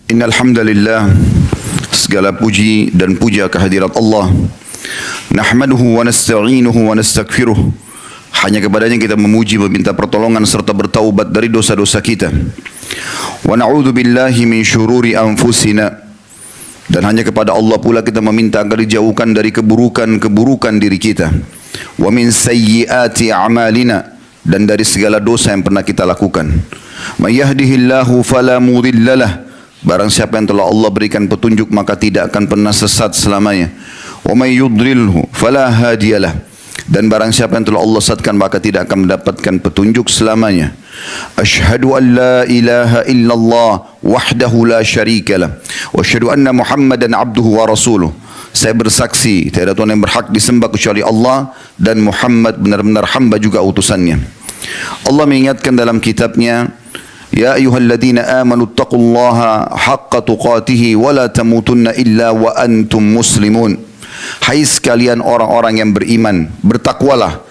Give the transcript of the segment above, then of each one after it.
Innal hamdalillah, segala puji dan puja kehadirat Allah. Nahmaduhu wa nasta'inuhu wa nastaghfiruh. Hanya kepadanya kita memuji, meminta pertolongan serta bertaubat dari dosa-dosa kita. Wa na'udzu billahi min syururi anfusina. Dan hanya kepada Allah pula kita meminta agar dijauhkan dari keburukan-keburukan diri kita. Wa min sayyiati a'malina, dan dari segala dosa yang pernah kita lakukan. May yahdihillahu fala mudhillalah. Barang siapa yang telah Allah berikan petunjuk maka tidak akan pernah sesat selamanya. Wa may yudlilhu fala hadiyalah. Dan barang siapa yang telah Allah sesatkan maka tidak akan mendapatkan petunjuk selamanya. Asyhadu an la ilaha illallah wahdahu la syarikalah. Wa asyhadu anna Muhammadan abduhu wa rasuluh. Saya bersaksi tiada Tuhan yang berhak disembah kecuali Allah, dan Muhammad benar-benar hamba juga utusannya. Allah mengingatkan dalam kitabnya, Ya ayyuhalladzina amanu taqullaha haqqa tuqatihi wa la tamutunna illa wa antum muslimun. Hai sekalian orang-orang yang beriman, bertakwalah,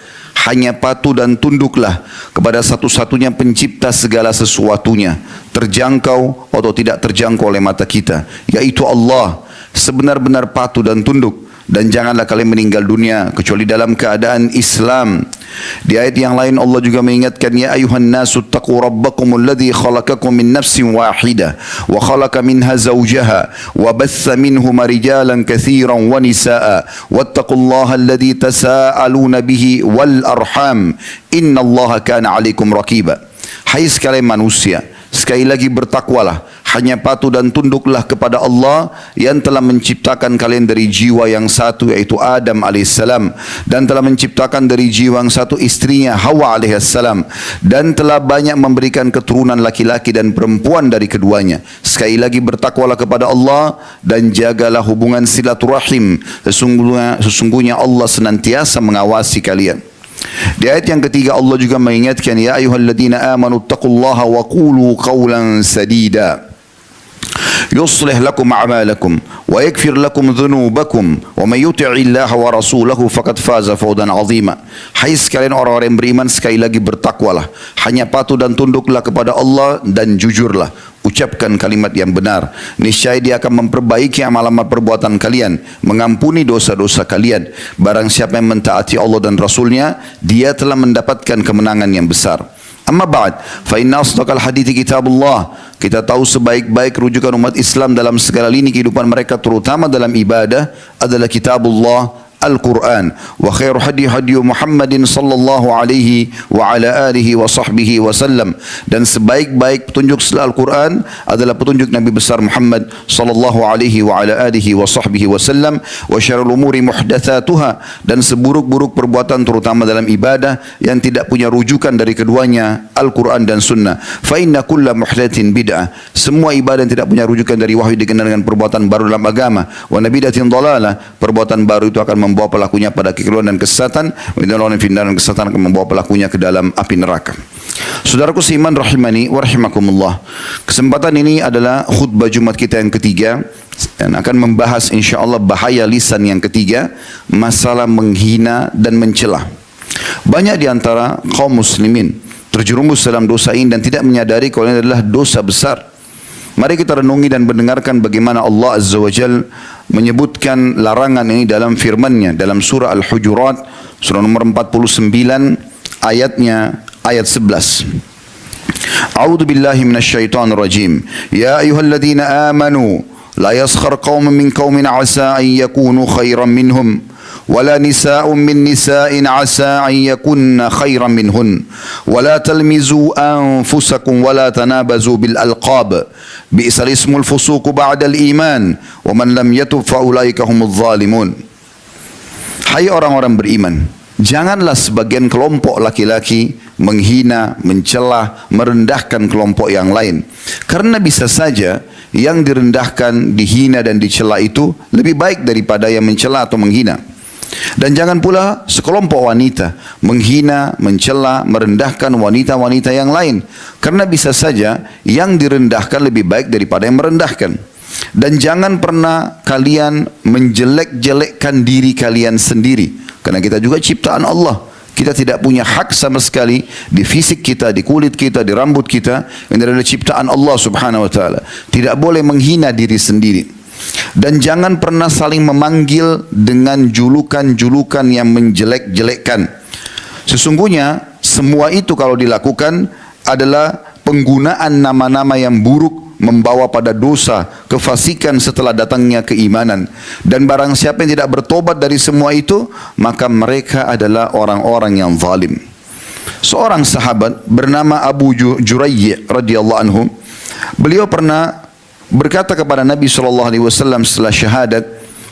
hanya patuh dan tunduklah kepada satu-satunya pencipta segala sesuatunya, terjangkau atau tidak terjangkau oleh mata kita, yaitu Allah. Sebenar-benar patuh dan tunduk, dan janganlah kalian meninggal dunia kecuali dalam keadaan Islam. Di ayat yang lain Allah juga mengingatkan, Ya ayuhan nasu taqu rabbakumul ladzi khalaqakum min nafsin wahidah wa khalaqa minha zawjaha wa batha minhuma rijalan katsiran wa nisaa wattaqullaha alladzi tasaaluna bihi wal arham innallaha kana 'alaikum raqiba. Hai sekalian manusia, sekali lagi bertakwalah, hanya patuh dan tunduklah kepada Allah yang telah menciptakan kalian dari jiwa yang satu, yaitu Adam alaihissalam, dan telah menciptakan dari jiwa yang satu istrinya Hawa alaihissalam, dan telah banyak memberikan keturunan laki-laki dan perempuan dari keduanya. Sekali lagi bertakwalah kepada Allah dan jagalah hubungan silaturahim. Sesungguhnya Allah senantiasa mengawasi kalian. Di ayat yang ketiga Allah juga mengingatkan, Ya ayyuhalladzina amanu taqullaha wa qulu qawlan sadida yuslih lakum a'malakum wa yaghfir lakum dhunubakum wa may yuti'illaha wa rasulahu faqad faza fawzan 'azima. Hai sekalian orang-orang yang beriman, sekali lagi bertakwalah, hanya patuh dan tunduklah kepada Allah dan jujurlah, ucapkan kalimat yang benar. Niscaya Dia akan memperbaiki amal-amal perbuatan kalian, mengampuni dosa-dosa kalian. Barang siapa yang mentaati Allah dan Rasulnya, dia telah mendapatkan kemenangan yang besar. Amma ba'd, fa inna asdaqal hadithi kitabullah. Kita tahu sebaik-baik rujukan umat Islam dalam segala lini kehidupan mereka, terutama dalam ibadah, adalah kitabullah Al-Quran. Wa khairu hadi Muhammadin sallallahu alaihi wa ala alihi wa sahbihi wa sallam. Dan sebaik-baik petunjuk setelah Al-Quran adalah petunjuk Nabi besar Muhammad sallallahu alaihi wa ala alihi wa sahbihi wa sallam. Wa syarrul umuri muhdatsatuha, dan seburuk-buruk perbuatan terutama dalam ibadah yang tidak punya rujukan dari keduanya, Al-Quran dan Sunnah. Fa inna kulla muhdatsin bid'ah. Semua ibadah yang tidak punya rujukan dari wahyu dikenal dengan perbuatan baru dalam agama. Wa nabidatin dhalalah. Perbuatan baru itu akan membawa pelakunya pada kekeliruan dan kesesatan, dan kesesatan akan membawa pelakunya ke dalam api neraka. Saudaraku seiman rahimani wa rahimakumullah. Kesempatan ini adalah khutbah Jumat kita yang ketiga, dan akan membahas insyaallah bahaya lisan yang ketiga, masalah menghina dan mencela. Banyak di antara kaum muslimin terjerumus dalam dosa ini dan tidak menyadari kalau ini adalah dosa besar. Mari kita renungi dan mendengarkan bagaimana Allah Azza wa Jal menyebutkan larangan ini dalam firman-Nya dalam surah Al-Hujurat, surah nomor 49, ayatnya ayat 11. A'udzu billahi minasyaitonir rajim. Ya ayyuhalladzina amanu la yaskhar qaumun min qaumin 'asa an yakunu khairan minhum ولا نساء من نساء عسى أن يكن خيرا منهن ولا تلمزوا أنفسكم ولا تنابزوا بالألقاب بئس الاسم الفسوق بعد الإيمان ومن لم يتب فأولئك هم الظالمون. Hai orang-orang beriman, janganlah sebagian kelompok laki-laki menghina, mencela, merendahkan kelompok yang lain. Karena bisa saja yang direndahkan, dihina dan dicela itu lebih baik daripada yang mencela atau menghina. Dan jangan pula sekelompok wanita menghina, mencela, merendahkan wanita-wanita yang lain. Karena bisa saja yang direndahkan lebih baik daripada yang merendahkan. Dan jangan pernah kalian menjelek-jelekkan diri kalian sendiri. Karena kita juga ciptaan Allah. Kita tidak punya hak sama sekali di fisik kita, di kulit kita, di rambut kita. Ini adalah ciptaan Allah subhanahu wa ta'ala. Tidak boleh menghina diri sendiri. Dan jangan pernah saling memanggil dengan julukan-julukan yang menjelek-jelekkan. Sesungguhnya semua itu kalau dilakukan adalah penggunaan nama-nama yang buruk, membawa pada dosa, kefasikan setelah datangnya keimanan. Dan barang siapa yang tidak bertobat dari semua itu, maka mereka adalah orang-orang yang zalim. Seorang sahabat bernama Abu Jurayy radhiyallahu anhu, beliau pernah berkata kepada Nabi SAW setelah syahadat,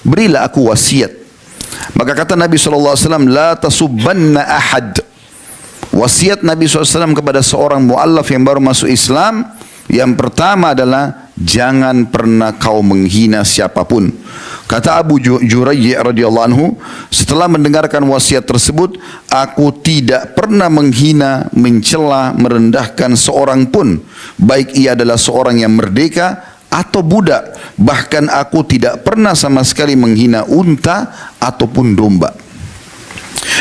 berilah aku wasiat. Maka kata Nabi SAW, la tasubbanna ahad. Wasiat Nabi SAW kepada seorang mu'allaf yang baru masuk Islam, yang pertama adalah jangan pernah kau menghina siapapun. Kata Abu Jurayy radhiyallahu anhu, setelah mendengarkan wasiat tersebut, aku tidak pernah menghina, mencela, merendahkan seorang pun, baik ia adalah seorang yang merdeka atau budak. Bahkan aku tidak pernah sama sekali menghina unta ataupun domba.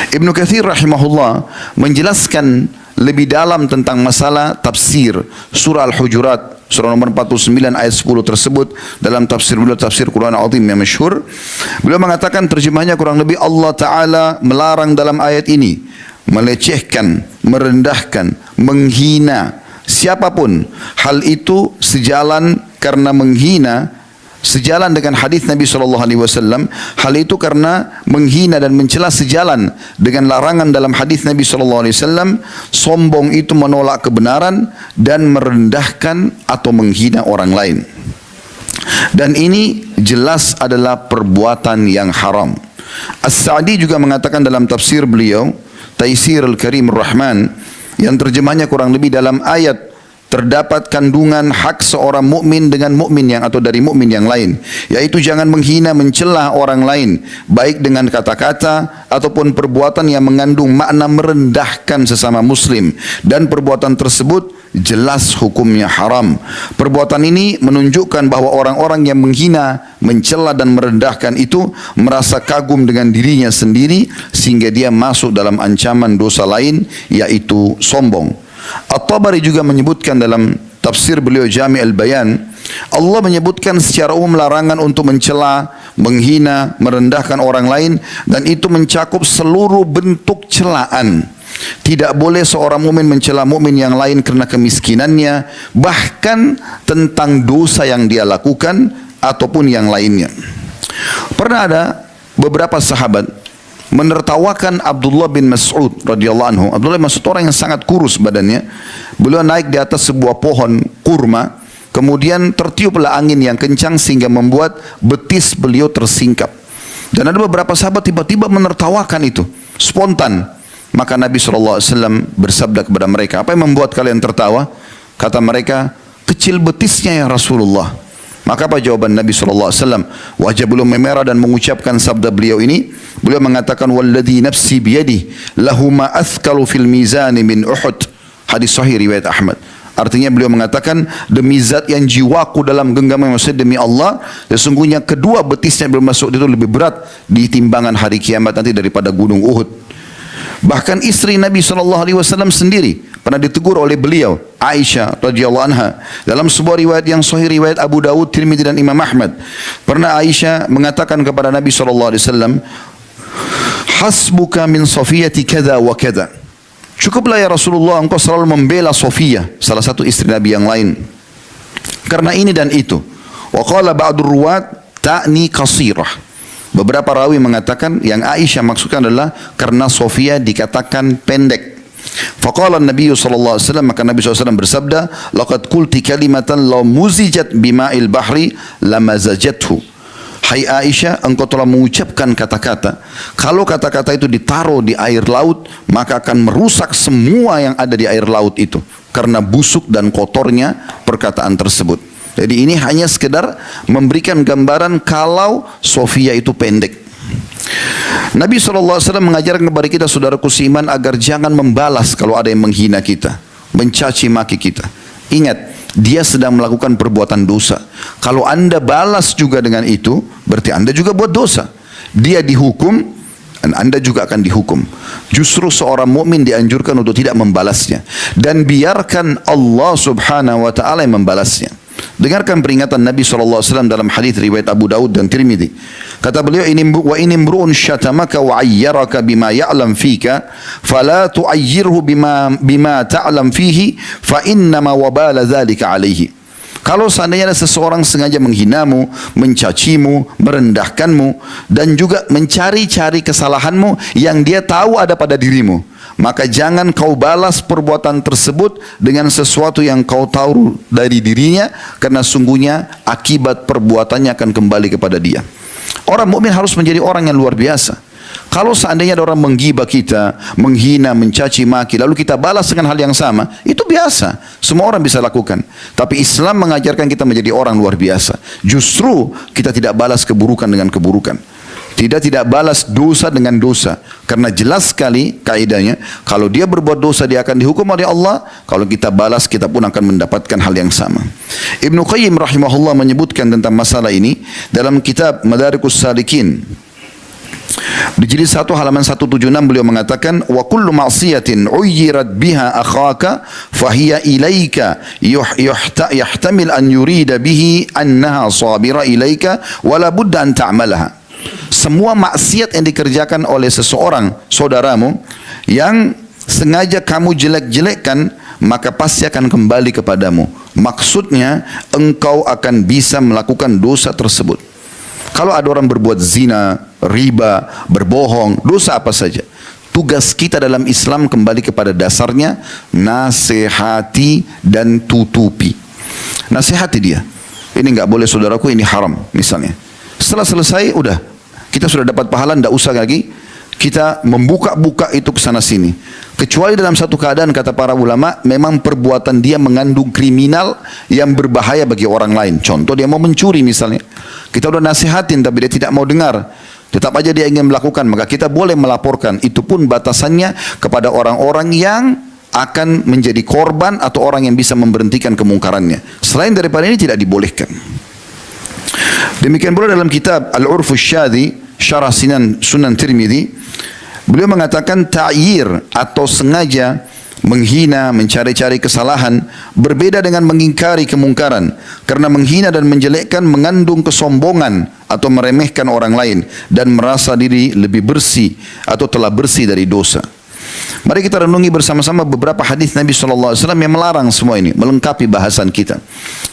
Ibnu Katsir rahimahullah menjelaskan lebih dalam tentang masalah tafsir surah Al-Hujurat, surah nomor 49 ayat 10 tersebut dalam tafsir beliau, tafsir Quran Azim yang masyhur. Beliau mengatakan terjemahnya kurang lebih, Allah Ta'ala melarang dalam ayat ini melecehkan, merendahkan, menghina siapapun. Hal itu sejalan karena menghina, sejalan dengan hadis Nabi SAW. Hal itu karena menghina dan mencela sejalan dengan larangan dalam hadis Nabi SAW. Sombong itu menolak kebenaran dan merendahkan atau menghina orang lain. Dan ini jelas adalah perbuatan yang haram. As-Sa'di juga mengatakan dalam tafsir beliau, Taisir Al-Karim Ar-Rahman, yang terjemahnya kurang lebih dalam ayat terdapat kandungan hak seorang mukmin dengan mukmin yang atau dari mukmin yang lain, yaitu jangan menghina, mencela orang lain baik dengan kata-kata ataupun perbuatan yang mengandung makna merendahkan sesama muslim, dan perbuatan tersebut jelas hukumnya haram. Perbuatan ini menunjukkan bahwa orang-orang yang menghina, mencela dan merendahkan itu merasa kagum dengan dirinya sendiri sehingga dia masuk dalam ancaman dosa lain, yaitu sombong. At-Tabari juga menyebutkan dalam tafsir beliau Jami' al-Bayan, Allah menyebutkan secara umum larangan untuk mencela, menghina, merendahkan orang lain, dan itu mencakup seluruh bentuk celaan. Tidak boleh seorang mukmin mencela mukmin yang lain karena kemiskinannya, bahkan tentang dosa yang dia lakukan ataupun yang lainnya. Pernah ada beberapa sahabat menertawakan Abdullah bin Mas'ud radhiyallahu anhu. Abdullah bin Mas'ud orang yang sangat kurus badannya. Beliau naik di atas sebuah pohon kurma, kemudian tertiuplah angin yang kencang sehingga membuat betis beliau tersingkap. Dan ada beberapa sahabat tiba-tiba menertawakan itu, spontan. Maka Nabi SAW bersabda kepada mereka, apa yang membuat kalian tertawa? Kata mereka, kecil betisnya ya Rasulullah. Maka apa jawaban Nabi SAW? Wajah beliau memerah dan mengucapkan sabda beliau ini. Beliau mengatakan, walladhi nafsi biyadi lahuma athkalu fil mizani min Uhud. Hadis sahih riwayat Ahmad. Artinya beliau mengatakan, demi zat yang jiwaku dalam genggaman, maksudnya demi Allah, sesungguhnya kedua betisnya belum masuk itu lebih berat di timbangan hari kiamat nanti daripada gunung Uhud. Bahkan istri Nabi SAW sendiri pernah ditegur oleh beliau, Aisyah radhiyallahu anha, dalam sebuah riwayat yang sahih, riwayat Abu Dawud, Tirmidzi dan Imam Ahmad. Pernah Aisyah mengatakan kepada Nabi SAW, hasbuka min Safiyati kada wa kada. Cukuplah ya Rasulullah, engkau selalu membela Safiyah, salah satu istri Nabi yang lain, karena ini dan itu. Wa qala ba'dur ruwat ta'ni qasirah. Beberapa rawi mengatakan yang Aisyah maksudkan adalah karena Safiyah dikatakan pendek. Faqala Nabi sallallahu alaihi wasallam, maka Nabi SAW bersabda, laqad qulti kalimatan law muzijat bima'il bahri lamazajathu. Hai Aisyah, engkau telah mengucapkan kata-kata, kalau kata-kata itu ditaruh di air laut, maka akan merusak semua yang ada di air laut itu, karena busuk dan kotornya perkataan tersebut. Jadi ini hanya sekedar memberikan gambaran kalau Safiyah itu pendek. Nabi SAW mengajarkan kepada kita, saudaraku seiman, agar jangan membalas kalau ada yang menghina kita, mencaci maki kita. Ingat, dia sedang melakukan perbuatan dosa. Kalau anda balas juga dengan itu, berarti anda juga buat dosa. Dia dihukum dan Anda juga akan dihukum. Justru seorang mukmin dianjurkan untuk tidak membalasnya dan biarkan Allah Subhanahu wa taala yang membalasnya. Dengarkan peringatan Nabi SAW dalam hadis riwayat Abu Daud dan Tirmidzi. Kata beliau, wa in imru'un syatamaka wa ayyaraka bima ya'lam fika fala tu'ayyirhu bima ta'lam fihi fa innama wabala dzalika alaihi. Kalau seandainya ada seseorang sengaja menghinamu, mencacimu, merendahkanmu, dan juga mencari-cari kesalahanmu yang dia tahu ada pada dirimu, maka jangan kau balas perbuatan tersebut dengan sesuatu yang kau tahu dari dirinya, karena sungguhnya akibat perbuatannya akan kembali kepada dia. Orang mukmin harus menjadi orang yang luar biasa. Kalau seandainya ada orang menggibah kita, menghina, mencaci maki, lalu kita balas dengan hal yang sama, itu biasa. Semua orang bisa lakukan. Tapi Islam mengajarkan kita menjadi orang luar biasa. Justru kita tidak balas keburukan dengan keburukan. Tidak balas dosa dengan dosa. Karena jelas sekali kaidahnya, kalau dia berbuat dosa dia akan dihukum oleh Allah. Kalau kita balas, kita pun akan mendapatkan hal yang sama. Ibnu Qayyim rahimahullah menyebutkan tentang masalah ini dalam kitab Madarikus Salikin. Di jilid 1 halaman 176 beliau mengatakan, wa kullu ma'siyatin uyyirat biha akhaka fahiya ilaika yahtamil an yurida bihi annaha sabira ilaika wala budda an ta'malaha. Semua maksiat yang dikerjakan oleh seseorang saudaramu yang sengaja kamu jelek-jelekkan, maka pasti akan kembali kepadamu. Maksudnya engkau akan bisa melakukan dosa tersebut. Kalau ada orang berbuat zina, riba, berbohong, dosa apa saja, tugas kita dalam Islam kembali kepada dasarnya, nasihati dan tutupi. Nasihati dia, ini nggak boleh saudaraku, ini haram misalnya. Setelah selesai, udah, kita sudah dapat pahala, tidak usah lagi kita membuka-buka itu ke sana sini. Kecuali dalam satu keadaan, kata para ulama, memang perbuatan dia mengandung kriminal yang berbahaya bagi orang lain. Contoh, dia mau mencuri misalnya. Kita udah nasihatin tapi dia tidak mau dengar, tetap aja dia ingin melakukan, maka kita boleh melaporkan. Itu pun batasannya kepada orang-orang yang akan menjadi korban atau orang yang bisa memberhentikan kemungkarannya. Selain daripada ini tidak dibolehkan. Demikian pula dalam kitab Al-Urfus Syadhi, Syarah Sunan Tirmidzi, beliau mengatakan ta'yir atau sengaja menghina, mencari-cari kesalahan berbeda dengan mengingkari kemungkaran. Karena menghina dan menjelekkan mengandung kesombongan atau meremehkan orang lain dan merasa diri lebih bersih atau telah bersih dari dosa. Mari kita renungi bersama-sama beberapa hadis Nabi SAW yang melarang semua ini, melengkapi bahasan kita.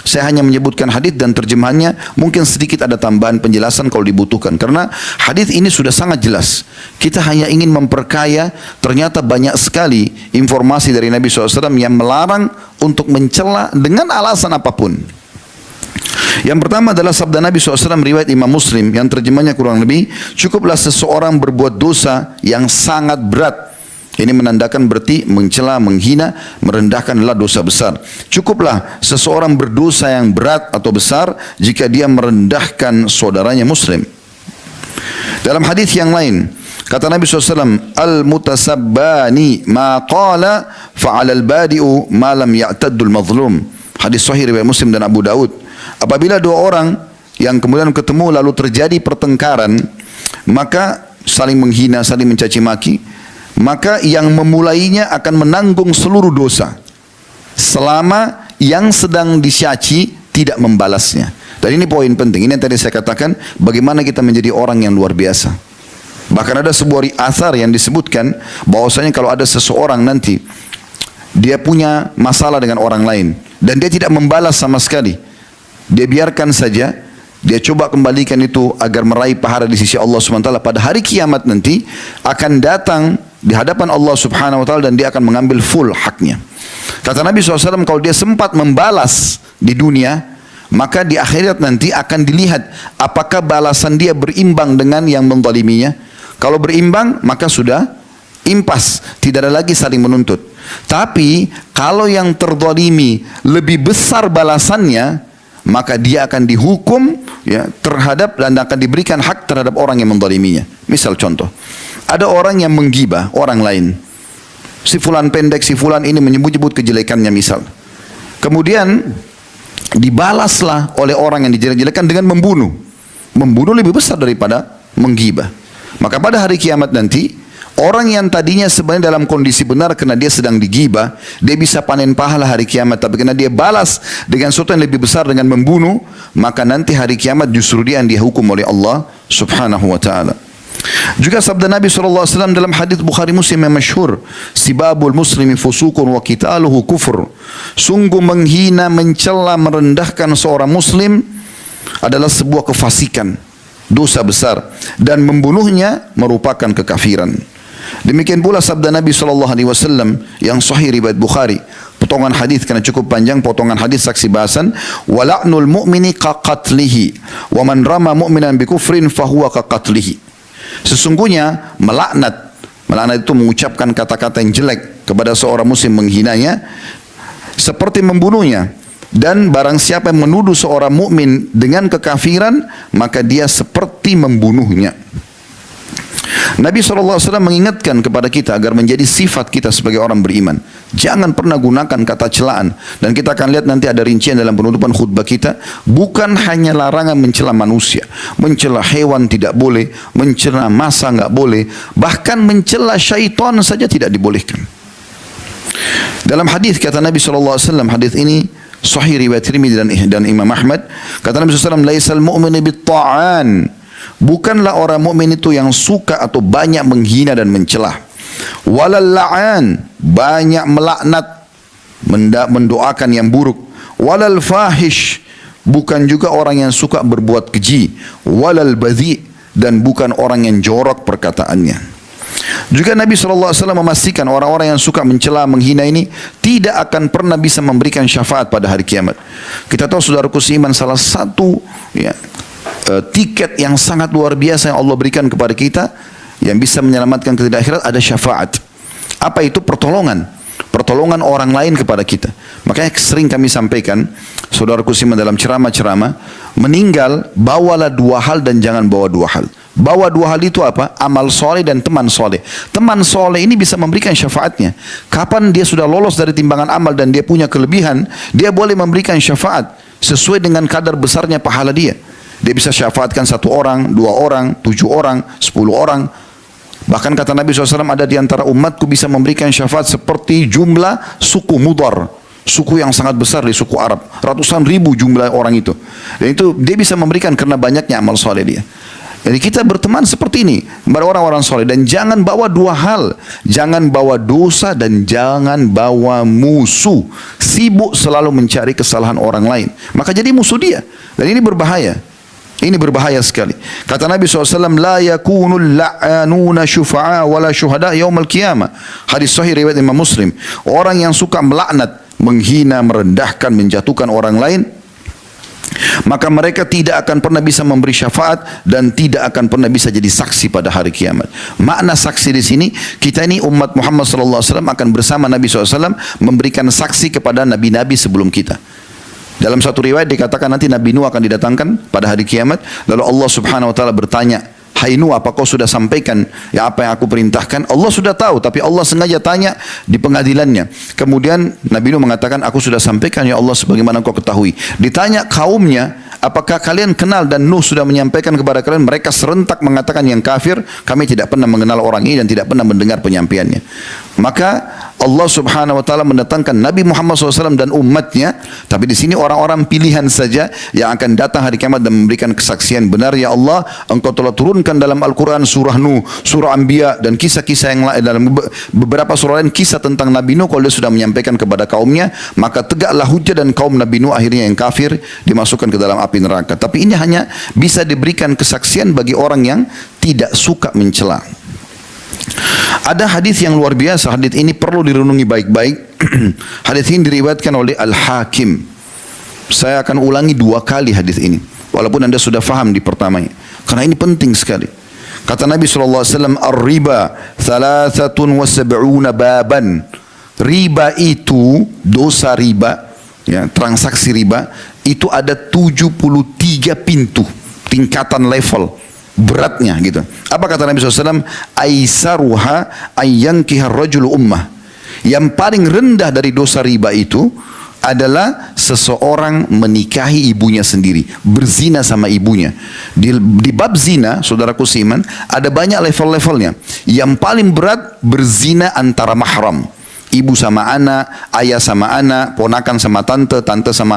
Saya hanya menyebutkan hadis dan terjemahannya, mungkin sedikit ada tambahan penjelasan kalau dibutuhkan. Karena hadis ini sudah sangat jelas. Kita hanya ingin memperkaya, ternyata banyak sekali informasi dari Nabi SAW yang melarang untuk mencela dengan alasan apapun. Yang pertama adalah sabda Nabi SAW riwayat Imam Muslim yang terjemahnya kurang lebih, cukuplah seseorang berbuat dosa yang sangat berat. Ini menandakan berarti mencela, menghina, merendahkan adalah dosa besar. Cukuplah seseorang berdosa yang berat atau besar jika dia merendahkan saudaranya muslim. Dalam hadis yang lain, kata Nabi SAW, al-mutasabbani ma qala fa'ala al-badi'u ma lam ya'taddul mazlum. Hadis sahih riwayat Muslim dan Abu Daud. Apabila dua orang yang kemudian ketemu lalu terjadi pertengkaran, maka saling menghina, saling mencaci maki, maka yang memulainya akan menanggung seluruh dosa selama yang sedang dicaci tidak membalasnya. Dan ini poin penting. Ini yang tadi saya katakan, bagaimana kita menjadi orang yang luar biasa. Bahkan ada sebuah athar yang disebutkan bahwasanya kalau ada seseorang nanti dia punya masalah dengan orang lain dan dia tidak membalas sama sekali, dia biarkan saja, dia coba kembalikan itu agar meraih pahala di sisi Allah SWT, pada hari kiamat nanti akan datang di hadapan Allah Subhanahu wa taala dan dia akan mengambil full haknya. Kata Nabi SAW, kalau dia sempat membalas di dunia, maka di akhirat nanti akan dilihat apakah balasan dia berimbang dengan yang menzaliminya. Kalau berimbang, maka sudah impas, tidak ada lagi saling menuntut. Tapi kalau yang terzalimi lebih besar balasannya, maka dia akan dihukum ya, terhadap dan akan diberikan hak terhadap orang yang menzaliminya. Misal contoh, ada orang yang menggibah orang lain. Si fulan pendek, si fulan ini menyebut-nyebut kejelekannya misal. Kemudian dibalaslah oleh orang yang dijelek-jelekan dengan membunuh. Membunuh lebih besar daripada menggibah. Maka pada hari kiamat nanti, orang yang tadinya sebenarnya dalam kondisi benar karena dia sedang digibah, dia bisa panen pahala hari kiamat. Tapi karena dia balas dengan sesuatu yang lebih besar dengan membunuh, maka nanti hari kiamat justru dia yang dihukum oleh Allah subhanahu wa ta'ala. Juga sabda Nabi SAW dalam hadis Bukhari Muslim yang masyhur, sibabul muslimi fusukun wa qitaluhu kufur. Sungguh menghina, mencela, merendahkan seorang muslim adalah sebuah kefasikan, dosa besar, dan membunuhnya merupakan kekafiran. Demikian pula sabda Nabi SAW yang sahih riwayat Bukhari. Potongan hadis karena cukup panjang, potongan hadis saksi bahasan, wala'nul mu'mini kaqatlihi wa man rama mu'minan bikufrin fahuwa kaqatlihi. Sesungguhnya melaknat itu mengucapkan kata-kata yang jelek kepada seorang muslim, menghinanya seperti membunuhnya. Dan barang siapa yang menuduh seorang mukmin dengan kekafiran, maka dia seperti membunuhnya. Nabi SAW mengingatkan kepada kita agar menjadi sifat kita sebagai orang beriman. Jangan pernah gunakan kata celaan. Dan kita akan lihat nanti ada rincian dalam penutupan khutbah kita. Bukan hanya larangan mencela manusia. Mencela hewan tidak boleh. Mencela massa nggak boleh. Bahkan mencela syaitan saja tidak dibolehkan. Dalam hadis kata Nabi SAW, hadis ini sahih riwayat Tirmidzi dan Imam Ahmad. Kata Nabi SAW, laisal mu'minu bit-ta'an. Bukanlah orang mukmin itu yang suka atau banyak menghina dan mencelah. Walal la'an, banyak melaknat, mendoakan yang buruk. Walal fahish, bukan juga orang yang suka berbuat keji. Walal badhi, dan bukan orang yang jorok perkataannya. Juga Nabi SAW memastikan orang-orang yang suka mencela, menghina ini tidak akan pernah bisa memberikan syafaat pada hari kiamat. Kita tahu saudaraku seiman, salah satu tiket yang sangat luar biasa yang Allah berikan kepada kita yang bisa menyelamatkan kita di akhirat ada syafaat. Apa itu? Pertolongan orang lain kepada kita. Makanya sering kami sampaikan, saudaraku seiman, dalam ceramah-ceramah, meninggal bawalah dua hal dan jangan bawa dua hal. Bawa dua hal itu apa? Amal soleh dan teman soleh. Teman soleh ini bisa memberikan syafaatnya. Kapan dia sudah lolos dari timbangan amal dan dia punya kelebihan, dia boleh memberikan syafaat sesuai dengan kadar besarnya pahala dia. Dia bisa syafaatkan 1 orang, 2 orang, 7 orang, 10 orang. Bahkan kata Nabi SAW, ada di antara umatku bisa memberikan syafaat seperti jumlah suku Mudar. Suku yang sangat besar di suku Arab. Ratusan ribu jumlah orang itu. Dan itu dia bisa memberikan karena banyaknya amal soleh dia. Jadi kita berteman seperti ini kepada orang-orang soleh. Dan jangan bawa dua hal. Jangan bawa dosa dan jangan bawa musuh. Sibuk selalu mencari kesalahan orang lain. Maka jadi musuh dia. Dan ini berbahaya. Ini berbahaya sekali. Kata Nabi SAW, la yakunul la'anuna syufa'a wala syuhada yaumal qiyamah. Hadis sahih riwayat Imam Muslim. Orang yang suka melaknat, menghina, merendahkan, menjatuhkan orang lain, maka mereka tidak akan pernah bisa memberi syafaat dan tidak akan pernah bisa jadi saksi pada hari kiamat. Makna saksi di sini, kita ini umat Muhammad SAW akan bersama Nabi SAW memberikan saksi kepada nabi-nabi sebelum kita. Dalam satu riwayat dikatakan nanti Nabi Nuh akan didatangkan pada hari kiamat. Lalu Allah Subhanahu Wa Taala bertanya, hai Nuh, apa kau sudah sampaikan ya apa yang aku perintahkan? Allah sudah tahu, tapi Allah sengaja tanya di pengadilannya. Kemudian Nabi Nuh mengatakan, aku sudah sampaikan ya Allah sebagaimana kau ketahui. Ditanya kaumnya, apakah kalian kenal dan Nuh sudah menyampaikan kepada kalian? Mereka serentak mengatakan yang kafir, kami tidak pernah mengenal orang ini dan tidak pernah mendengar penyampaiannya. Maka Allah Subhanahu Wa Taala mendatangkan Nabi Muhammad SAW dan umatnya, tapi di sini orang-orang pilihan saja yang akan datang hari kiamat dan memberikan kesaksian, benar ya Allah, Engkau telah turunkan dalam Al-Quran surah Nuh, surah Anbiya dan kisah-kisah yang lain, dalam beberapa surah lain kisah tentang Nabi Nuh kalau dia sudah menyampaikan kepada kaumnya, maka tegaklah hujah dan kaum Nabi Nuh akhirnya yang kafir dimasukkan ke dalam api neraka. Tapi ini hanya bisa diberikan kesaksian bagi orang yang tidak suka mencela. Ada hadis yang luar biasa. Hadis ini perlu direnungi baik-baik. Hadis ini diriwayatkan oleh Al-Hakim. Saya akan ulangi 2 kali hadis ini, walaupun anda sudah faham di pertamanya, karena ini penting sekali. Kata Nabi SAW, ar-riba 73 baban. Riba itu, dosa riba, ya, transaksi riba, itu ada 73 pintu, tingkatan level beratnya gitu. Apa kata Nabi SAW? Aisaruha ayyankihar rajulu ummah. Yang paling rendah dari dosa riba itu adalah seseorang menikahi ibunya sendiri, berzina sama ibunya. Di bab zina, saudaraku seiman, ada banyak level-levelnya. Yang paling berat berzina antara mahram. Ibu sama anak, ayah sama anak, ponakan sama tante, tante sama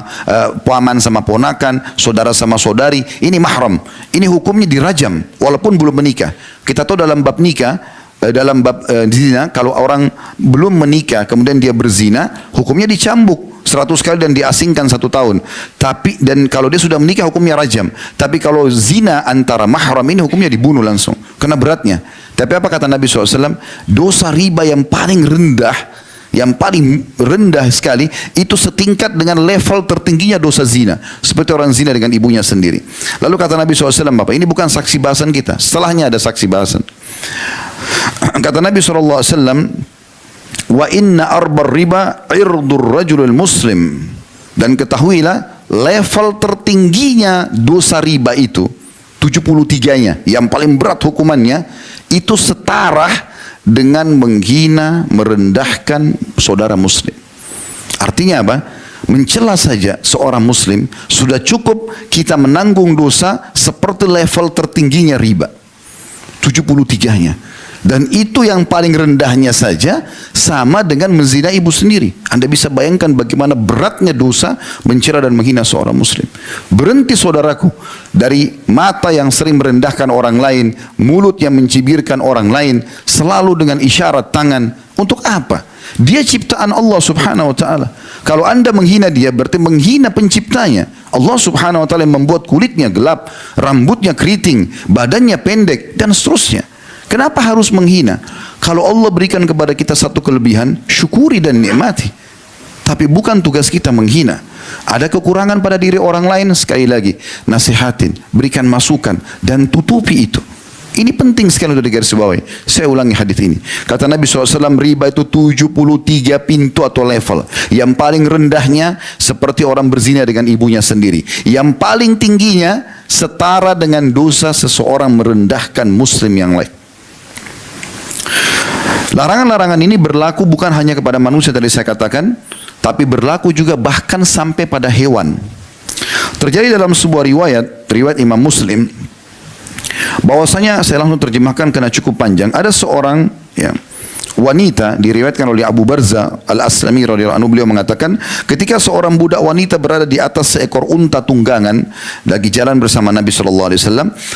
paman sama ponakan, saudara sama saudari. Ini mahram. Ini hukumnya dirajam walaupun belum menikah. Kita tahu dalam bab nikah, dalam bab zina, kalau orang belum menikah kemudian dia berzina, hukumnya dicambuk 100 kali dan diasingkan 1 tahun. Tapi dan kalau dia sudah menikah hukumnya rajam. Tapi kalau zina antara mahram ini hukumnya dibunuh langsung, kena beratnya. Tapi apa kata Nabi SAW? Dosa riba yang paling rendah sekali itu setingkat dengan level tertingginya dosa zina, seperti orang zina dengan ibunya sendiri. Lalu kata Nabi SAW, Bapak, ini bukan saksi bahasan kita, setelahnya ada saksi bahasan. Kata Nabi SAW, wa inna arbar riba irdur rajulul muslim. Dan ketahuilah level tertingginya dosa riba itu 73-nya, yang paling berat hukumannya itu setara dengan menghina, merendahkan saudara muslim. Artinya apa? Mencela saja seorang muslim sudah cukup kita menanggung dosa seperti level tertingginya riba, 73-nya. Dan itu yang paling rendahnya saja sama dengan menzina ibu sendiri. Anda bisa bayangkan bagaimana beratnya dosa mencela dan menghina seorang muslim. Berhenti saudaraku dari mata yang sering merendahkan orang lain, mulut yang mencibirkan orang lain, selalu dengan isyarat tangan. Untuk apa? Dia ciptaan Allah subhanahu wa ta'ala. Kalau anda menghina dia berarti menghina penciptanya. Allah subhanahu wa ta'ala yang membuat kulitnya gelap, rambutnya keriting, badannya pendek, dan seterusnya. Kenapa harus menghina? Kalau Allah berikan kepada kita satu kelebihan, syukuri dan nikmati. Tapi bukan tugas kita menghina. Ada kekurangan pada diri orang lain, sekali lagi nasihatin, berikan masukan, dan tutupi itu. Ini penting sekali untuk digarisbawahi. Saya ulangi hadis ini. Kata Nabi SAW, riba itu 73 pintu atau level. Yang paling rendahnya seperti orang berzina dengan ibunya sendiri. Yang paling tingginya setara dengan dosa seseorang merendahkan muslim yang lain. Larangan-larangan ini berlaku bukan hanya kepada manusia tadi saya katakan, tapi berlaku juga bahkan sampai pada hewan. Terjadi dalam sebuah riwayat Imam Muslim, bahwasanya saya langsung terjemahkan karena cukup panjang. Ada seorang wanita, diriwayatkan oleh Abu Barza Al-Aslami radhiyallahu anhu, beliau mengatakan ketika seorang budak wanita berada di atas seekor unta tunggangan lagi jalan bersama Nabi SAW,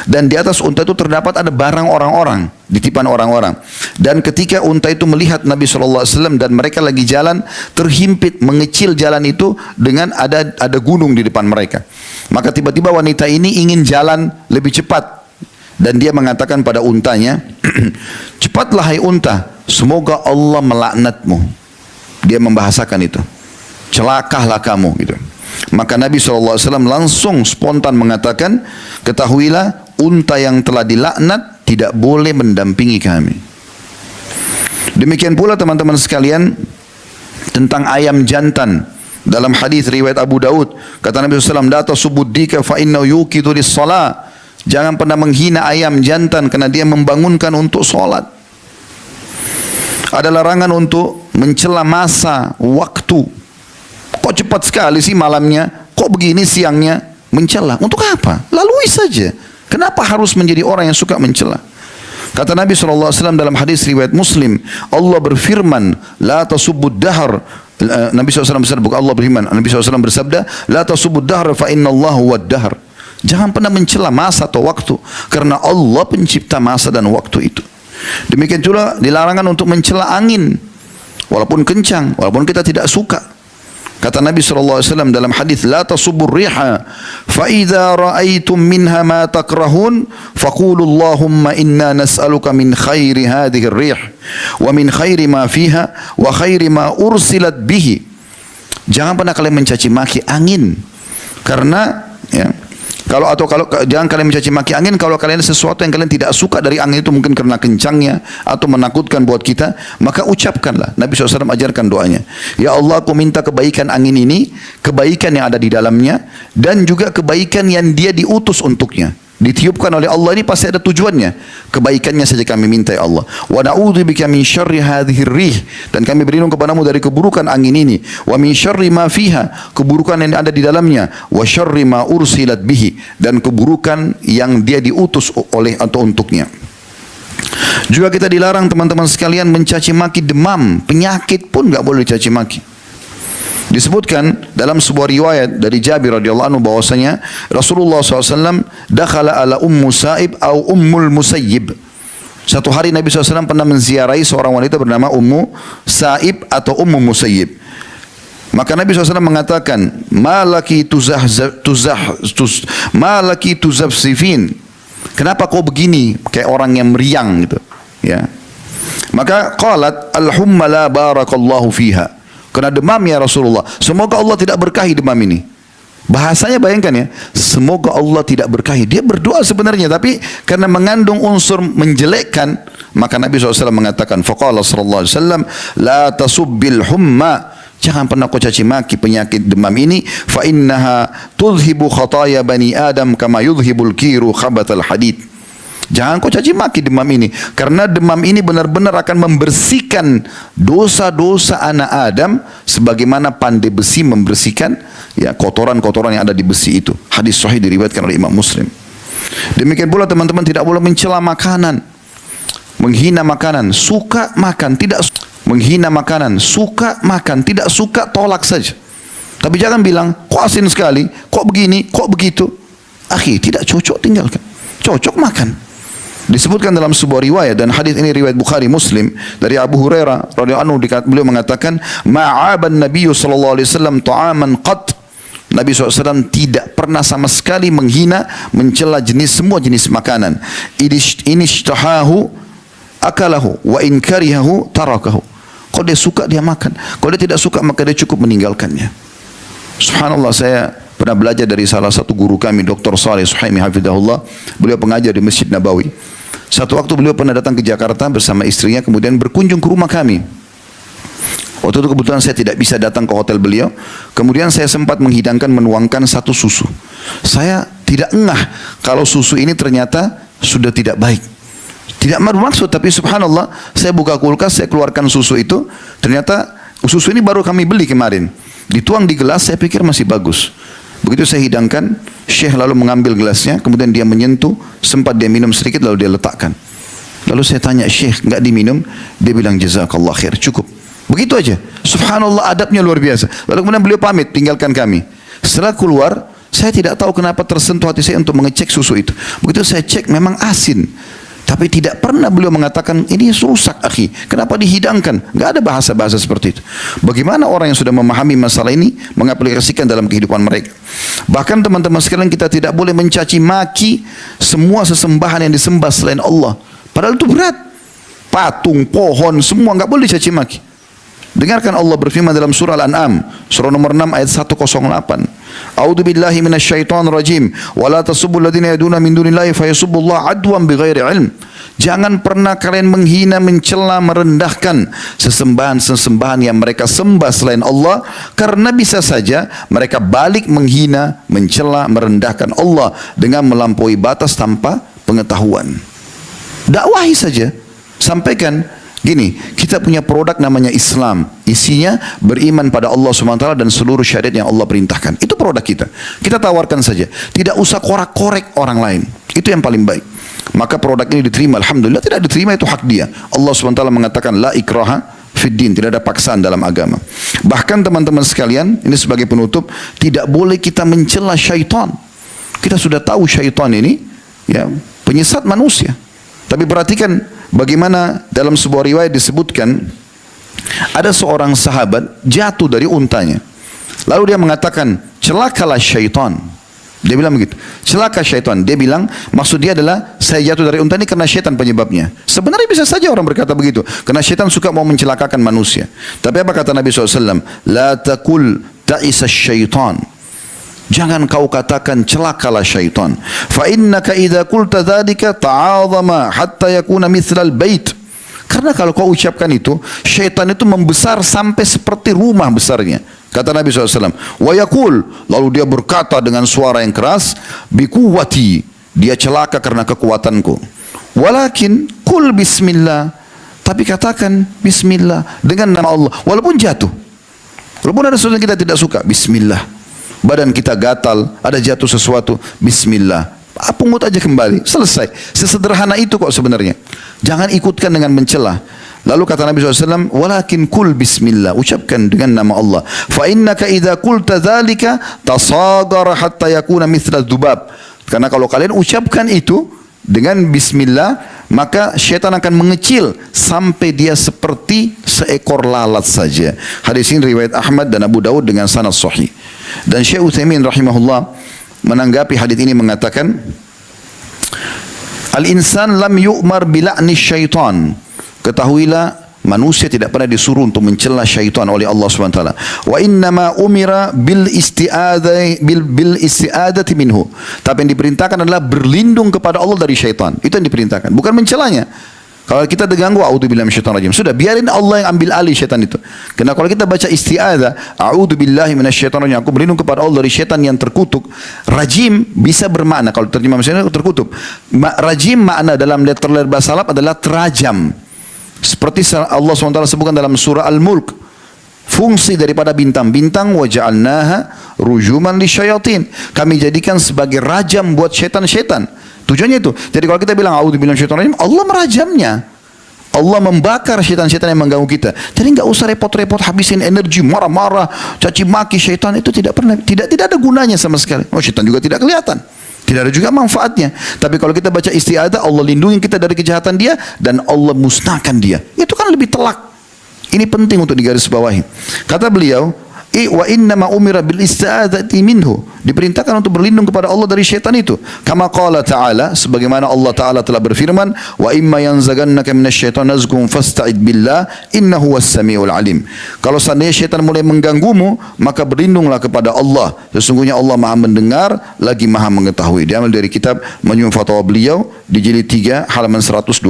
dan di atas unta itu terdapat ada barang orang-orang, titipan orang-orang, dan ketika unta itu melihat Nabi SAW dan mereka lagi jalan, terhimpit mengecil jalan itu dengan ada gunung di depan mereka. Maka tiba-tiba wanita ini ingin jalan lebih cepat, dan dia mengatakan pada untanya, cepatlah hai unta, semoga Allah melaknatmu. Dia membahasakan itu, celakalah kamu gitu. Maka Nabi SAW langsung spontan mengatakan, ketahuilah unta yang telah dilaknat tidak boleh mendampingi kami. Demikian pula teman-teman sekalian tentang ayam jantan. Dalam hadis riwayat Abu Daud, kata Nabi SAW, la tasubuddika fa innahu yuqitu lis-shalah. Jangan pernah menghina ayam jantan karena dia membangunkan untuk sholat. Ada larangan untuk mencela masa, waktu. Kok cepat sekali sih malamnya? Kok begini siangnya? Mencela. Untuk apa? Lalui saja. Kenapa harus menjadi orang yang suka mencela? Kata Nabi SAW dalam hadis riwayat Muslim, Allah berfirman, la tasubbud dahr. Nabi SAW bersabda, Allah berfirman, Nabi SAW bersabda, la tasubbud dahr fa inna Allah huwad dahr. Jangan pernah mencela masa atau waktu, karena Allah pencipta masa dan waktu itu. Demikian juga dilarangan untuk mencela angin, walaupun kencang, walaupun kita tidak suka. Kata Nabi SAW dalam hadis, la tasubur riha, fa idza ra'aitum minha ma takrahun, faqulu Allahumma inna nas'aluka min khairi hadhihi ar-rih, wa min khairi ma fiha, wa khairi ma ursilat bihi. Jangan pernah kalian mencaci maki angin, karena kalau jangan kalian mencaci maki angin kalau kalian sesuatu yang kalian tidak suka dari angin itu, mungkin karena kencangnya atau menakutkan buat kita, maka ucapkanlah. Nabi SAW ajarkan doanya, ya Allah, aku minta kebaikan angin ini, kebaikan yang ada di dalamnya, dan juga kebaikan yang dia diutus untuknya. ditiupkan oleh Allah ini pasti ada tujuannya. Kebaikannya saja kami minta ya Allah. Wa na'udzubika min syarri hadhihi rih, dan kami berlindung kepadamu dari keburukan angin ini. Wa min syarri ma fiha, keburukan yang ada di dalamnya. Wa syarri ma ursilat bihi, dan keburukan yang dia diutus oleh atau untuknya. Juga kita dilarang teman-teman sekalian mencaci maki demam, penyakit pun enggak boleh dicaci maki. Disebutkan dalam sebuah riwayat dari Jabir radhiyallahu anhu bahwasanya Rasulullah SAW dakhala ala Ummu Sa'ib atau Ummul Musayyib. Satu hari Nabi SAW pernah menziarahi seorang wanita bernama Ummu Sa'ib atau Ummu Musayyib. Maka Nabi SAW mengatakan, malaki tuzafsifin. Kenapa kau begini kayak orang yang meriang gitu? Ya. Maka qalat al-humma la barakallahu fiha. Kena demam ya Rasulullah. Semoga Allah tidak berkahi demam ini. Bahasanya bayangkan ya. Semoga Allah tidak berkahi. Dia berdoa sebenarnya. Tapi karena mengandung unsur menjelekkan. Maka Nabi SAW mengatakan. Faqala sallallahu alaihi wasallam. La tasubbil humma. Jangan pernah kau caci maki penyakit demam ini. Fa innaha tudhibu khataya bani Adam. Kama yudhibul kiru khabatal hadid. Jangan kau caci maki demam ini, karena demam ini benar-benar akan membersihkan dosa-dosa anak Adam sebagaimana pandai besi membersihkan ya kotoran-kotoran yang ada di besi itu. Hadis sahih diriwayatkan oleh Imam Muslim. Demikian pula teman-teman tidak boleh mencela makanan, menghina makanan, suka makan, tidak menghina makanan, suka makan, tidak suka tolak saja. Tapi jangan bilang kok asin sekali, kok begini, kok begitu. Akhi, tidak cocok tinggalkan. Cocok makan. Disebutkan dalam sebuah riwayat, dan hadis ini riwayat Bukhari Muslim dari Abu Hurairah radhiyallahu anhu, beliau mengatakan ma'aban Nabi sallallahu alaihi wasallam ta'aman qat. Nabi SAW tidak pernah sama sekali menghina, mencela semua jenis makanan. Inishtahahu akalahu wa in karihahu tarakahu. Kalau dia suka dia makan, kalau dia tidak suka maka dia cukup meninggalkannya. Subhanallah, saya pernah belajar dari salah satu guru kami, Dr. Saleh Suhaimi hafizahullah. Beliau pengajar di Masjid Nabawi. Satu waktu beliau pernah datang ke Jakarta bersama istrinya, kemudian berkunjung ke rumah kami. Waktu itu kebetulan saya tidak bisa datang ke hotel beliau. Kemudian saya sempat menuangkan satu susu. Saya tidak engah kalau susu ini ternyata sudah tidak baik. Tidak bermaksud, tapi subhanallah, saya buka kulkas, saya keluarkan susu itu. Ternyata susu ini baru kami beli kemarin. Dituang di gelas, saya pikir masih bagus. Begitu saya hidangkan, Syekh lalu mengambil gelasnya, kemudian dia menyentuh, sempat dia minum sedikit, lalu dia letakkan. Lalu saya tanya, Syekh, enggak diminum? Dia bilang, jazakallah khair, cukup. Begitu aja. Subhanallah, adabnya luar biasa. Lalu kemudian beliau pamit, tinggalkan kami. Setelah keluar, saya tidak tahu kenapa tersentuh hati saya untuk mengecek susu itu. Begitu saya cek, memang asin. Tapi tidak pernah beliau mengatakan ini rusak akhi, kenapa dihidangkan? Enggak ada bahasa-bahasa seperti itu. Bagaimana orang yang sudah memahami masalah ini mengaplikasikan dalam kehidupan mereka? Bahkan teman-teman sekalian, kita tidak boleh mencaci maki semua sesembahan yang disembah selain Allah. Padahal itu berat. Patung, pohon, semua enggak boleh dicaci maki. Dengarkan Allah berfirman dalam surah Al-An'am, surah nomor 6 ayat 108. A'udzu billahi minasyaitonir rajim. Wa la tasubbul ladzina yaduna min dunillahi fayasubbullaha adwan bighairi ilm. Jangan pernah kalian menghina, mencela, merendahkan sesembahan-sesembahan yang mereka sembah selain Allah, karena bisa saja mereka balik menghina, mencela, merendahkan Allah dengan melampaui batas tanpa pengetahuan. Dakwahi saja, sampaikan. Gini, kita punya produk namanya Islam. Isinya beriman pada Allah SWT dan seluruh syariat yang Allah perintahkan. Itu produk kita. Kita tawarkan saja. Tidak usah korek-korek orang lain. Itu yang paling baik. Maka produk ini diterima. Alhamdulillah, tidak diterima itu hak dia. Allah SWT mengatakan la ikraha fiddin, tidak ada paksaan dalam agama. Bahkan teman-teman sekalian, ini sebagai penutup, tidak boleh kita mencela syaitan. Kita sudah tahu syaitan ini ya penyesat manusia. Tapi perhatikan bagaimana dalam sebuah riwayat disebutkan ada seorang sahabat jatuh dari untanya. Lalu dia mengatakan, celakalah syaitan. Dia bilang begitu, celaka syaitan. Dia bilang, maksud dia adalah saya jatuh dari unta ini karena syaitan penyebabnya. Sebenarnya bisa saja orang berkata begitu, karena syaitan suka mau mencelakakan manusia. Tapi apa kata Nabi SAW? La takul ta'isa syaitan. Jangan kau katakan celakalah syaitan. Fa innaka idza qulta dzalika ta'azama hatta yakuna mithlal bait. Karena kalau kau ucapkan itu, syaitan itu membesar sampai seperti rumah besarnya. Kata Nabi SAW. Wa yaqul, lalu dia berkata dengan suara yang keras, bi quwwati, dia celaka karena kekuatanku. Walakin kul bismillah, tapi katakan bismillah dengan nama Allah walaupun jatuh. Walaupun ada sesuatu yang kita tidak suka, bismillah. Badan kita gatal, ada jatuh sesuatu, bismillah. Pungut aja kembali, selesai. Sesederhana itu kok sebenarnya. Jangan ikutkan dengan mencela. Lalu kata Nabi SAW, walakin kul bismillah, ucapkan dengan nama Allah. Fa innaka idza qulta dzalika tasagara hatta yakuna mithla dzubab. Karena kalau kalian ucapkan itu dengan bismillah, maka syaitan akan mengecil sampai dia seperti seekor lalat saja. Hadis ini riwayat Ahmad dan Abu Daud dengan sanad sahih. Dan Syekh Utsaimin rahimahullah menanggapi hadis ini mengatakan, al-insan lam yu'mar bila'ni syaitan. Ketahuilah, manusia tidak pernah disuruh untuk mencela syaitan oleh Allah SWT. Wa innama umira bil isti'adati minhu. Tapi yang diperintahkan adalah berlindung kepada Allah dari syaitan. Itu yang diperintahkan, bukan mencelanya. Kalau kita terganggu, a'udzubillahi minasyaitonir rajim. Sudah, biarin Allah yang ambil alih syaitan itu. Karena kalau kita baca isti'adzah, a'udzubillahi minasyaitonir rajim, aku berlindung kepada Allah dari syaitan yang terkutuk. Rajim bisa bermakna, kalau terjemah misalnya terkutuk. Rajim makna dalam letter bahasa Arab adalah terajam. Seperti Allah SWT sebutkan dalam surah Al-Mulk, fungsi daripada bintang-bintang, wa ja'alnaha rujuman lisyayatin, kami jadikan sebagai rajam buat syaitan-syaitan. Tujuannya itu. Jadi kalau kita bilang a'udzubillahi minasyaitonir rajim, Allah merajamnya. Allah membakar syaitan-syaitan yang mengganggu kita. Jadi enggak usah repot-repot habisin energi marah-marah, caci maki syaitan, itu tidak ada gunanya sama sekali. Oh, syaitan juga tidak kelihatan. Tidak ada juga manfaatnya. Tapi kalau kita baca isti'adzah, Allah lindungi kita dari kejahatan dia dan Allah musnahkan dia. Itu kan lebih telak. Ini penting untuk digarisbawahi. Kata beliau, wa innama umira bil isti'adzati minhu, diperintahkan untuk berlindung kepada Allah dari syaitan itu. Kama qala ta'ala, sebagaimana Allah Ta'ala telah berfirman, wa imma yanzagannaka minasyaitonir nazghun fasta'id billah innahu was-sami'ul alim. Kalau seandainya syaitan mulai mengganggumu, maka berlindunglah kepada Allah. Sesungguhnya Allah Maha mendengar lagi Maha mengetahui. Diambil dari kitab Majmu' Fatawa beliau di jilid 3 halaman 125.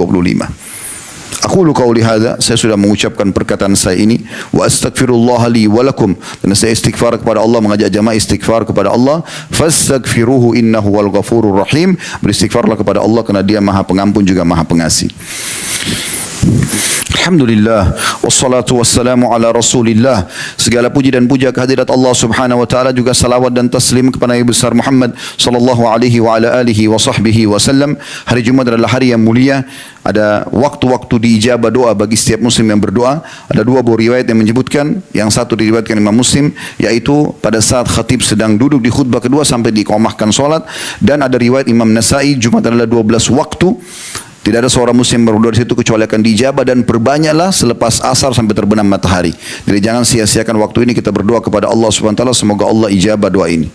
Aku qauli hadza, saya sudah mengucapkan perkataan saya ini, wa astaghfirullah li wa lakum, dan saya istighfar kepada Allah, mengajak jamaah istighfar kepada Allah. Fastaghfiruhu innahu wal ghafurur rahim, beristighfarlah kepada Allah karena Dia Maha Pengampun juga Maha Pengasih. Alhamdulillah, wassalatu wassalamu ala Rasulillah. Segala puji dan puja kehadirat Allah Subhanahu wa taala, juga salawat dan taslim kepada Nabi besar Muhammad sallallahu alaihi wa ala alihi wa sahbihi wasallam. Hari Jumat adalah hari yang mulia. Ada waktu-waktu diijabah doa bagi setiap muslim yang berdoa. Ada dua buah riwayat yang menyebutkan, yang satu diriwayatkan Imam Muslim, yaitu pada saat khatib sedang duduk di khutbah kedua sampai diqamahkan salat, dan ada riwayat Imam Nasai, Jumat adalah 12 waktu. Tidak ada seorang muslim berdoa di situ kecuali akan dijabah, dan perbanyaklah selepas asar sampai terbenam matahari. Jadi jangan sia-siakan waktu ini, kita berdoa kepada Allah SWT, semoga Allah ijabah doa ini.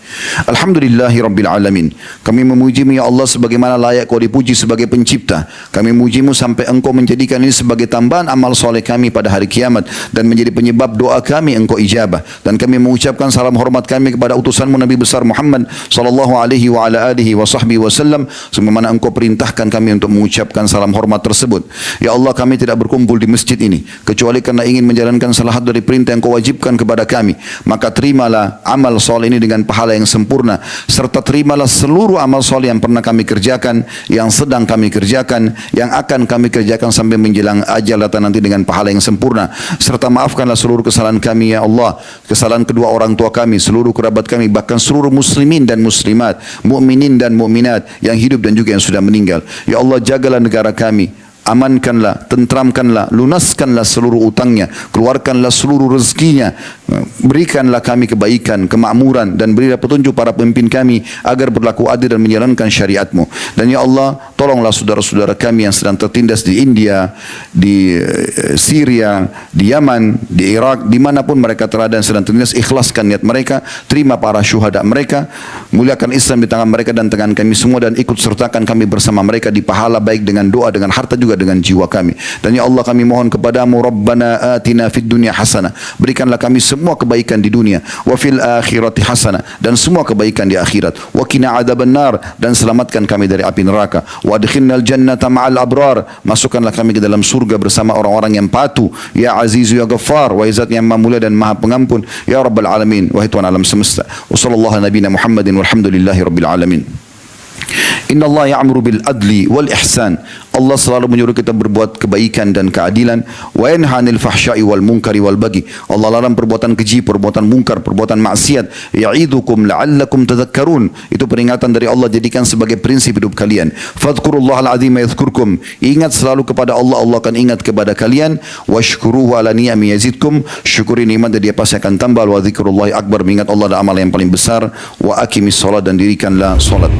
Alhamdulillahirabbil alamin. Kami memuji-Mu ya Allah sebagaimana layak Kau dipuji sebagai pencipta. Kami memuji-Mu sampai Engkau menjadikan ini sebagai tambahan amal soleh kami pada hari kiamat, dan menjadi penyebab doa kami Engkau ijabah. Dan kami mengucapkan salam hormat kami kepada utusan-Mu Nabi besar Muhammad sallallahu alaihi wa ala alihi wa sahbihi wasallam, sebagaimana Engkau perintahkan kami untuk mengucapkan salam hormat tersebut. Ya Allah, kami tidak berkumpul di masjid ini kecuali karena ingin menjalankan salah satu dari perintah yang Kau wajibkan kepada kami. Maka terimalah amal soleh ini dengan pahala yang sempurna, serta terimalah seluruh amal soleh yang pernah kami kerjakan, yang sedang kami kerjakan, yang akan kami kerjakan sampai menjelang ajal datang nanti dengan pahala yang sempurna. Serta maafkanlah seluruh kesalahan kami ya Allah, kesalahan kedua orang tua kami, seluruh kerabat kami, bahkan seluruh muslimin dan muslimat, mukminin dan mukminat yang hidup dan juga yang sudah meninggal. Ya Allah, jagalah negara kami, amankanlah, tentramkanlah, lunaskanlah seluruh utangnya, keluarkanlah seluruh rezekinya, berikanlah kami kebaikan, kemakmuran, dan berilah petunjuk para pemimpin kami agar berlaku adil dan menjalankan syariat-Mu. Dan ya Allah, tolonglah saudara-saudara kami yang sedang tertindas di India, di Syria, di Yaman, di Irak, dimanapun mereka terada dan sedang tertindas, ikhlaskan niat mereka, terima para syuhada mereka, muliakan Islam di tangan mereka dan tangan kami semua, dan ikut sertakan kami bersama mereka di pahala baik dengan doa, dengan harta, juga dengan jiwa kami. Dan ya Allah, kami mohon kepadamu, Rabbana atina fid dunya hasanah, berikanlah kami semua kebaikan di dunia, wa fil akhirati hasanah, dan semua kebaikan di akhirat, wa qina adzabannar, dan selamatkan kami dari api neraka, wa adkhilnal jannata ma'al abrar, masukkanlah kami ke dalam surga bersama orang-orang yang patuh, ya Azizu ya Ghaffar, wa Zat yang Maha Mulia dan Maha Pengampun, ya Rabbal Alamin, wahai Tuhan alam semesta. Wa sallallahu nabiyana Muhammadin walhamdulillahi rabbil alamin. Inna Allah ya'muru bil adli wal ihsan. Allah selalu menyuruh kita berbuat kebaikan dan keadilan. Wa yanha 'anil fahsya'i wal munkari wal baghi. Allah larang perbuatan keji, perbuatan mungkar, perbuatan maksiat. Ya'idukum la'allakum tadhakkarun. Itu peringatan dari Allah, jadikan sebagai prinsip hidup kalian. Fadhkurullahal 'azima yadhkurkum. Ingat selalu kepada Allah, Allah akan ingat kepada kalian. Washkuruhu 'ala ni'ami yazidkum. Syukuri nikmat dan dia pasti akan tambah. Wa dzikrullahi akbar. Mengingat Allah adalah amal yang paling besar. Wa aqimis shalah, dan dirikanlah salat.